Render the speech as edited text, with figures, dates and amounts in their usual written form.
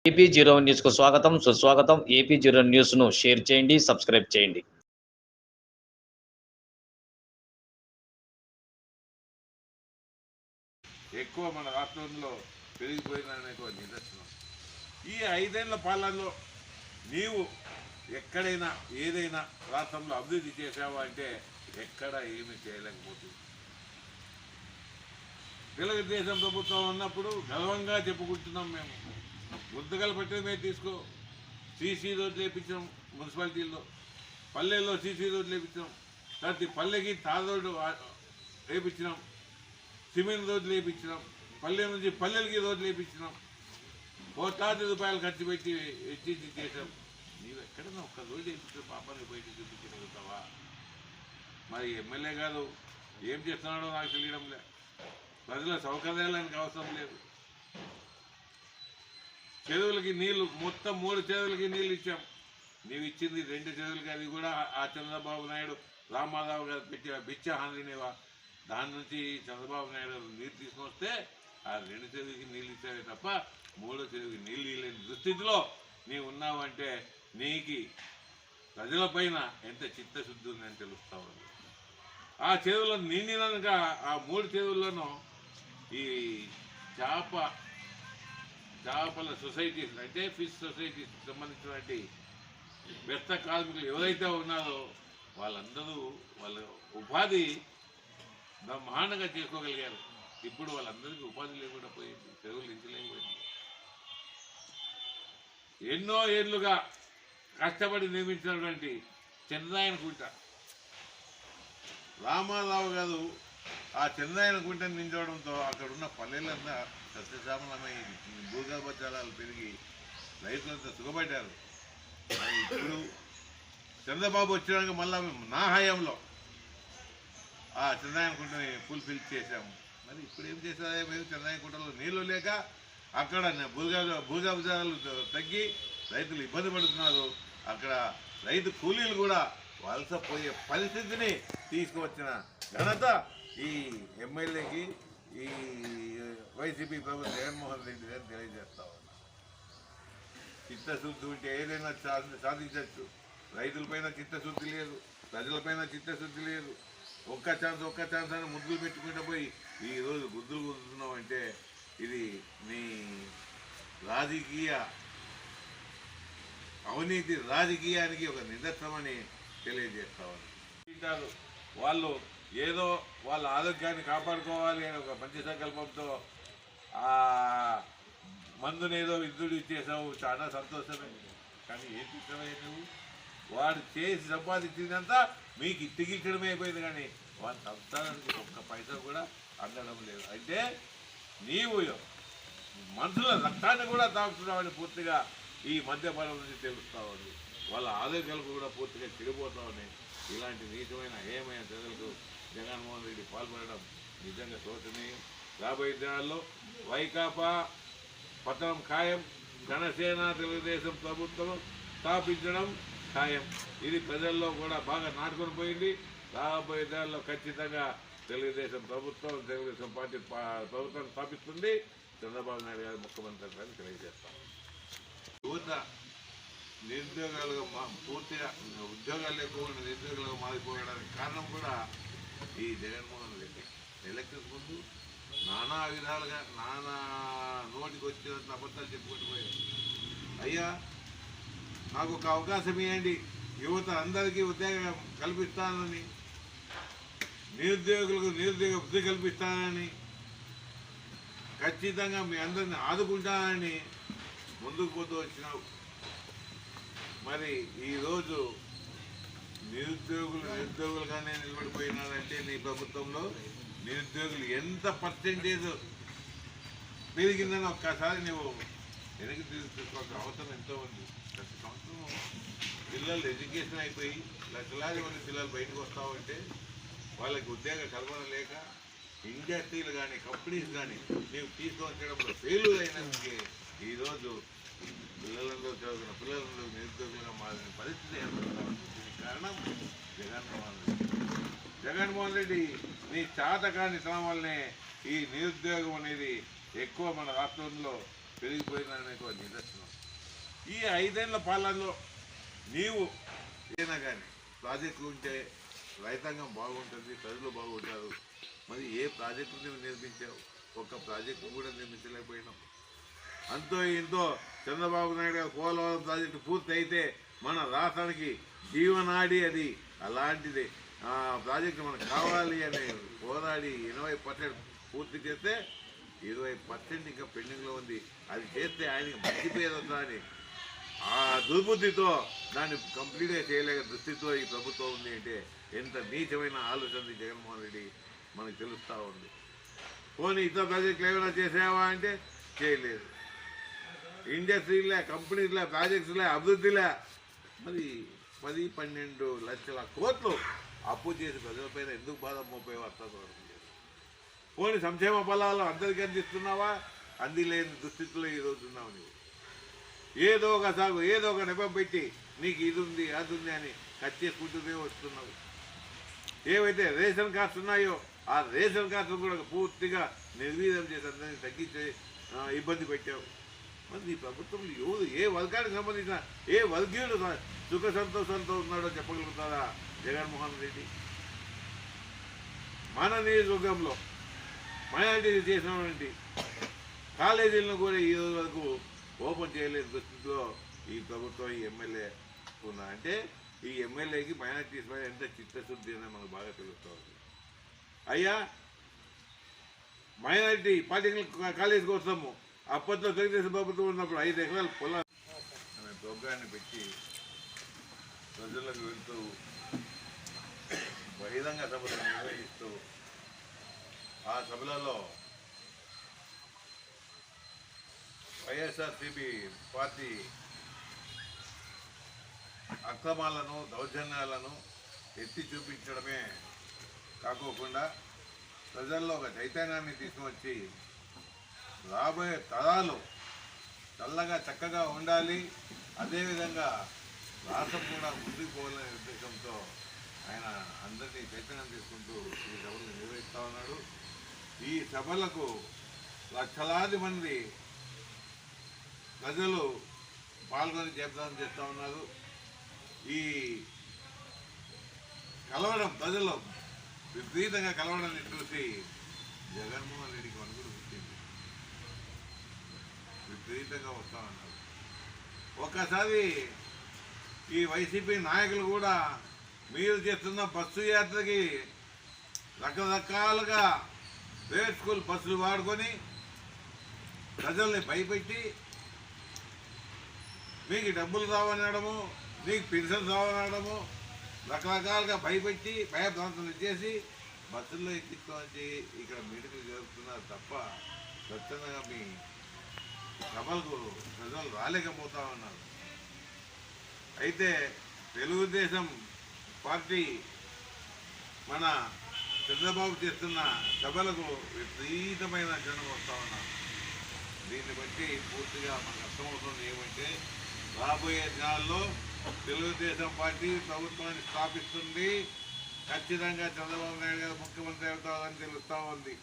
AP zero న్యూస్కు స్వాగతం సుస్వాగతం. ఏపీ జీరో న్యూస్ను షేర్ చేయండి, సబ్స్క్రైబ్ చేయండి. ఎక్కువ మన రాష్ట్రంలో పెరిగిపోయిందనేటువంటి నిదర్శనం. ఈ 5 ఏళ్ల పాలనలో నీవు ఎక్కడైనా ఏదైనా రాష్ట్రంలో అభివృద్ధి చేశావా అంటే ఎక్కడ ఏమీ చేయలేకపోతుంది. తెలుగుదేశం ప్రభుత్వం ఉన్నప్పుడు గర్వంగా చెప్పుకుంటున్నాం. మేము ముద్దగల పట్టణమే తీసుకో, సీసీ రోడ్లు వేయించాం, మున్సిపాలిటీల్లో పల్లెల్లో సీసీ రోడ్లు వేయించాం, ప్రతి పల్లెకి తార్ రోడ్డు వేయించినాం, సిమెంట్ రోడ్లు వేయించినాం, పల్లె నుంచి పల్లెలకి రోడ్లు వేయించినాం, ₹1,00,000 ఖర్చు పెట్టి ఎచ్చింది చేసాం. నీవు ఎక్కడన్నా ఒక్క రోడ్డు వేయించిన పాపాన్ని బయట చూపించగలుగుతావా? మరి ఎమ్మెల్యే గారు ఏం చేస్తున్నాడో నాకు తెలియడం లేదు. ప్రజల సౌకర్యాలకు అవసరం లేదు. చెరువులకి నీళ్లు మొత్తం 3 చెరువులకి నీళ్ళు ఇచ్చాం. నీవు ఇచ్చింది 2 చెరువులకి, అది కూడా ఆ చంద్రబాబు నాయుడు రామారావు గారు పెట్టిన బిచ్చహానినేవా. దాని నుంచి చంద్రబాబు నాయుడు నీరు తీసుకొస్తే ఆ 2 చెరువులకి నీళ్ళు ఇచ్చావే తప్ప 3వ చెరువుకి నీళ్ళు ఇవ్వలేని దుస్థితిలో నీవు ఉన్నావంటే నీకు ప్రజలపైన ఎంత చిత్తశుద్ధి ఉందని తెలుస్తావు. ఆ చెరువులను నిండినాక ఆ 3 చెరువులను ఈ చేపల సొసైటీస్ అంటే ఫిష్ సొసైటీస్ సంబంధించినటువంటి వ్యస్త కార్మికులు ఎవరైతే ఉన్నారో వాళ్ళందరూ వాళ్ళ ఉపాధి బ్రహ్మాండంగా చేసుకోగలిగారు. ఇప్పుడు వాళ్ళందరికీ ఉపాధి లేకుండా పోయింది, చెరువులు ఇంచలేకపోయింది. ఎన్నో ఏళ్లుగా కష్టపడి నిర్మించినటువంటి చంద్రాయన కుంట, రామారావు గారు ఆ చంద్రాయన కుంటను నించడంతో అక్కడున్న పల్లెలంతా సస్యశ్యామలమై భూగర్భ జలాలు పెరిగి రైతులంతా సుఖపడ్డారు. ఇప్పుడు చంద్రబాబు వచ్చినాక మళ్ళా నా హయాంలో ఆ చంద్రాయన కుంటని ఫుల్ఫిల్ చేశాము. మరి ఇప్పుడు ఏం చేశారే మేము? చంద్రాయన కుంటలో నీళ్లు లేక అక్కడ భూగర్భ జలాలు తగ్గి రైతులు ఇబ్బంది పడుతున్నారు. అక్కడ రైతు కూలీలు కూడా వలసపోయే పరిస్థితిని తీసుకువచ్చిన ఘనత ఈ ఎమ్మెల్యేకి, ఈ వైసీపీ ప్రభుత్వం జగన్మోహన్ రెడ్డి గారు తెలియజేస్తా ఉన్నా. చిత్తశుద్ధి ఉంటే ఏదైనా సాధించవచ్చు. రైతులపైన చిత్తశుద్ధి లేదు, ప్రజలపైన చిత్తశుద్ధి లేదు. ఒక్క ఛాన్స్ అని ముద్దులు పెట్టుకుంటూ పోయి ఈరోజు గుద్దులు కుదురుతున్నావు అంటే ఇది నీ రాజకీయ అవినీతి రాజకీయానికి ఒక నిదర్శనమని తెలియజేస్తామని. వాళ్ళు ఏదో వాళ్ళ ఆరోగ్యాన్ని కాపాడుకోవాలి అని ఒక మంచి సంకల్పంతో ఆ మందునేదో విద్యుడు ఇచ్చేసావు, చాలా సంతోషమే. కానీ ఏం చేసావే నువ్వు? వాడు చేసి సంపాదించిందంతా మీకు ఇచ్చిగించడమే అయిపోయింది, కానీ వాడి సంస్థానానికి ఒక్క పైసా కూడా అందడం లేదు. అంటే నీవు మనుషుల రక్తాన్ని కూడా తాగుతున్నావని పూర్తిగా ఈ మద్యపానం నుంచి తెలుస్తామని, వాళ్ళ ఆరోగ్యాలకు కూడా పూర్తిగా చెడిపోతామని. ఇలాంటి నీచమైన హేయమైన చర్యలకు జగన్మోహన్ రెడ్డి పాల్పడడం నిజంగా శోచనీయం. రాబోయే దినాల్లో వైకాపా పతనం ఖాయం, జనసేన తెలుగుదేశం ప్రభుత్వం స్థాపించడం ఖాయం. ఇది ప్రజల్లో కూడా బాగా నాటుకొని పోయింది. రాబోయే దినాల్లో ఖచ్చితంగా తెలుగుదేశం పార్టీ ప్రభుత్వం స్థాపిస్తుంది. చంద్రబాబు నాయుడు గారు ముఖ్యమంత్రి అని తెలియజేస్తాం. యువత నిరుద్యోగాలుగా పూర్తిగా ఉద్యోగాలు లేకుండా నిరుద్యోగాలుగా మారిపోవడానికి కారణం కూడా ఈ జగన్మోహన్ రెడ్డి. ఎలక్షన్స్ ముందు నానా విధాలుగా నానా నోటికి వచ్చినంత అబద్ధాలు చెప్పుకుంటూ పోయారు. అయ్యా నాకు ఒక అవకాశం ఇవ్వండి, యువత అందరికీ ఉద్యోగం కల్పిస్తానని, నిరుద్యోగులకు నిరుద్యోగ వృద్ధి కల్పిస్తానని, ఖచ్చితంగా మీ అందరిని ఆదుకుంటానని ముందుకు పోతూ వచ్చినావు. మరి ఈరోజు నిరుద్యోగులుగానే నిలబడిపోయినారంటే నీ ప్రభుత్వంలో నిరుద్యోగులు ఎంత పర్సెంటేజ్ పెరిగిందని ఒక్కసారి నువ్వు వెనక్కి తీసుకోవాల్సిన అవసరం ఎంతో ఉంది. ప్రతి సంవత్సరం పిల్లలు ఎడ్యుకేషన్ అయిపోయి లక్షలాది మంది పిల్లలు బయటకు వస్తామంటే వాళ్ళకి ఉద్యోగ కల్పన లేక ఇండస్ట్రీలు కానీ కంపెనీస్ కానీ నీవు తీసుకొచ్చడంలో ఫెయిల్యూర్ అయినందుకే ఈరోజు పిల్లలందరూ చదువుకున్న పిల్లలందరూ నిరుద్యోగులుగా మారిన పరిస్థితి ఏర్పడుతుంది. దీనికి కారణం జగన్మోహన్ రెడ్డి నీ చాతకాని తనం వల్లనే ఈ నిరుద్యోగం అనేది ఎక్కువ మన రాష్ట్రంలో పెరిగిపోయిందనే నిదర్శనం. ఈ 5 ఏళ్ల పాలనలో నీవు ఏనా కానీ ప్రాజెక్టులు ఉంటే రైతాంగం బాగుంటుంది, ప్రజలు బాగుంటారు. మరి ఏ ప్రాజెక్టు నువ్వు నిర్మించావు? ఒక్క ప్రాజెక్టు కూడా నిర్మించలేకపోయినావు. అంతో ఇంతో చంద్రబాబు నాయుడు గారు పోలవరం ప్రాజెక్టు పూర్తి అయితే మన రాష్ట్రానికి జీవనాడి అది. అలాంటిది ఆ ప్రాజెక్టు మనకు కావాలి అని పోరాడి 80% పూర్తి చేస్తే 20% ఇంకా పెండింగ్లో ఉంది. అది చేస్తే ఆయనకి మంచి పేరు వస్తుందని ఆ దుర్బుద్ధితో దాన్ని కంప్లీట్గా చేయలేక దృష్టితో ఈ ప్రభుత్వం ఉంది అంటే ఎంత నీచమైన ఆలోచన జగన్మోహన్ రెడ్డి మనకు తెలుస్తూ ఉంది. పోనీ ఇతర ప్రాజెక్టులు ఏమైనా చేసావా అంటే చేయలేదు. ఇండస్ట్రీలే, కంపెనీలే, ప్రాజెక్ట్స్లే, అభివృద్ధిలే మరి 10-12 లక్షల కోట్లు అప్పు చేసి ప్రజలపైన ఎందుకు బాధ మోపే అర్థం. పోనీ సంక్షేమ ఫలాలు అందరికీ అందిస్తున్నావా? అందిలేని దుస్థితిలో ఈరోజు ఉన్నావు. నువ్వు ఏదో ఒక సాగు, ఏదో ఒక నెపం పెట్టి నీకు ఇది ఉంది అది ఉంది అని కచ్చేసుకుంటూనే వస్తున్నావు. ఏవైతే రేషన్ కార్డ్స్ ఉన్నాయో ఆ రేషన్ కార్డులు కూడా పూర్తిగా నిర్వీర్యం చేసి అందరినీ తగ్గించే ఇబ్బంది పెట్టావు. మరి ఈ ప్రభుత్వంలో ఎవరు ఏ వర్గానికి సంబంధించిన ఏ వర్గీయుడు సుఖ సంతోషంతో ఉన్నాడో చెప్పగలుగుతారా జగన్మోహన్ రెడ్డి? మన నియోజకవర్గంలో మైనారిటీ చేసినటువంటి కాలేజీలను కూడా ఈ రోజు వరకు ఓపెన్ చేయలేని పరిస్థితిలో ఈ ప్రభుత్వం ఈ ఎమ్మెల్యే ఉన్నా అంటే ఈ ఎమ్మెల్యేకి మైనారిటీస్ పైన ఎంత చిత్తశుద్ధి అనేది మనకు బాగా తెలుస్తుంది. అయ్యా మైనారిటీ పాలిటెక్నిక్ కాలేజ్ కోసము అప్పట్లో తెలుగుదేశం ప్రభుత్వం ఉన్నప్పుడు 5 ఎకరాల పొలం అనే ప్రోగ్రాన్ని పెట్టి ప్రజలకు వెళ్తూ బహిరంగ సభలు నిర్వహిస్తూ ఆ సభలలో వైఎస్ఆర్సీపీ పార్టీ అక్రమాలను, దౌర్జన్యాలను ఎత్తి చూపించడమే కాకోకుండా ప్రజల్లో ఒక చైతన్యాన్ని తీసుకువచ్చి రాబోయే తరాలు చల్లగా చక్కగా ఉండాలి, అదేవిధంగా రాష్ట్రం కూడా ముందుకు పోవాలనే ఉద్దేశంతో ఆయన అందరినీ చైతన్యం తీసుకుంటూ ఈ సభలు నిర్వహిస్తూ ఉన్నాడు. ఈ సభలకు లక్షలాది మంది ప్రజలు పాల్గొని జయప్రదం చేస్తూ ఉన్నారు. ఈ కలవడం ప్రజలు విపరీతంగా కలవడాన్ని చూసి జగన్మోహన్ రెడ్డికి వణుకుడు పుట్టింది. విపరీతంగా వస్తూ ఉన్నారు. ఒక్కసారి ఈ వైసీపీ నాయకులు కూడా మీరు చేస్తున్న బస్సు యాత్రకి రకరకాలుగా ప్రైవేట్ స్కూల్ బస్సులు వాడుకొని ప్రజల్ని భయపెట్టి మీకు డబ్బులు రావనడము, మీకు పెన్షన్ రావనడము, రకరకాలుగా భయపెట్టి భయభ్రాంతులు చేసి బస్సుల్లో ఎక్కించుకోవాలని ఇక్కడ మీటింగ్లు జరుపుతున్నారు తప్ప స్వచ్ఛందంగా మీ సభలకు ప్రజలు రాలేకపోతా ఉన్నారు. అయితే తెలుగుదేశం పార్టీ మన చంద్రబాబు చేస్తున్న సభలకు విపరీతమైన జనం వస్తూ ఉన్నారు. దీన్ని బట్టి పూర్తిగా మనకు అర్థమవుతుంది ఏమంటే రాబోయే దినాల్లో తెలుగుదేశం పార్టీ ప్రభుత్వాన్ని స్థాపిస్తుంది. ఖచ్చితంగా చంద్రబాబు నాయుడు గారు ముఖ్యమంత్రి అవుతారని తెలుస్తూ ఉంది.